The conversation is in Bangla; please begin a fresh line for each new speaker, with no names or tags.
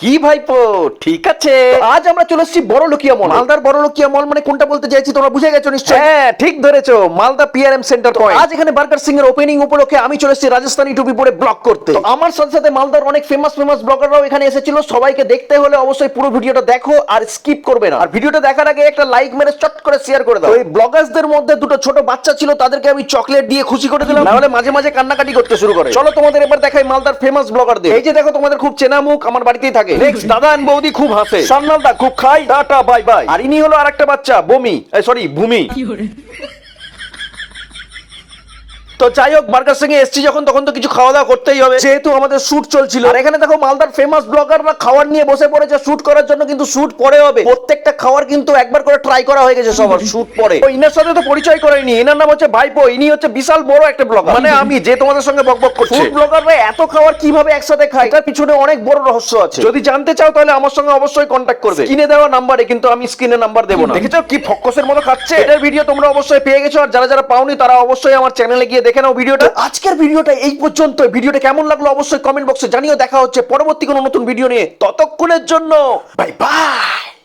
কি ভাইপো, ঠিক আছে।
আজ আমরা চলে এসেছি বড়লোকিয়া মল।
মালদার বড়লোকিয়া মল মানে কোনটা বলতে চাইছি তোমরা বুঝে গেছো নিশ্চয়ই।
হ্যাঁ, ঠিক ধরেছো, মালদা পিআরএম সেন্টার পয়েন্ট।
আজ এখানে বার্গার সিং এর ওপেনিং উপলক্ষে আমি চলে এসেছি রাজস্থানি টুপি পরে ব্লগ করতে।
তো আমার সাথে সাথে মালদার অনেক ফেমাস ব্লগাররাও এখানে এসেছিল। সবাইকে দেখতে হলে অবশ্যই পুরো ভিডিওটা দেখো আর স্কিপ করবে না।
আর ভিডিওটা দেখার আগে একটা লাইক মেরে চট করে শেয়ার করে দাও।
তো এই ব্লগার্সদের মধ্যে দুটো ছোট বাচ্চা ছিল, তাদেরকে আমি চকলেট দিয়ে খুশি করে দিলাম, নাহলে মাঝে মাঝে কান্নাকাটি করতে শুরু করে।
চলো তোমাদের এবার দেখাই মালদার ফেমাস ব্লগারদের।
এই যে দেখো, তোমাদের খুব চেনা মুখ, আমার বাড়িতেই থাকে।
নেক্সট দাদা এন্ড বৌদি খুব হাসে,
সান্নালদা খুব খাই,
টাটা বাই বাই।
আর ইনি হলো আরেকটা বাচ্চা বমি, সরি ভূমি।
তো যাই হোক, বার্গার সিং এ এসছি যখন, তখন তো কিছু খাওয়া দাওয়া করতেই হবে, যেহেতু আমাদের শুট চলছিল।
আর এখানে দেখো মালদার ফেমাস ব্লগাররা খাবার নিয়ে বসে পড়েছে শুট করার জন্য, কিন্তু শুট পরে হবে। প্রত্যেকটা খাবার কিন্তু একবার করে ট্রাই করা হয়ে গেছে সবার শুট পরে।
তো ইনার সাথে তো পরিচয় করাইনি। এনার নাম হচ্ছে ভাইপো, ইনি হচ্ছে বিশাল বড় একটা ব্লগার, মানে আমি যে তোমাদের সঙ্গে বকবক করছি।
ফুড ব্লগাররা এত খাবার কিভাবে একসাথে খায়, তার পিছনে অনেক বড় রহস্য আছে।
যদি জানতে চাও তাহলে আমার সঙ্গে অবশ্যই কন্ট্যাক্ট করবে স্ক্রিনে দেওয়া নাম্বারে, কিন্তু আমি স্ক্রিনে নাম্বার দেবো না।
দেখেছো কি ফক্কসের মতো খাচ্ছে।
এটার ভিডিও তোমরা অবশ্যই পেয়ে গেছো, আর যারা যারা পাওনি তারা অবশ্যই আমার চ্যানেলে গিয়ে দেখে নাও ভিডিওটা।
আজকের ভিডিওটা এই পর্যন্ত। ভিডিওটা কেমন লাগলো অবশ্যই কমেন্ট বক্সে জানিও। দেখা হচ্ছে পরবর্তী কোনো নতুন ভিডিও নিয়ে। ততক্ষণের জন্য বাই বাই।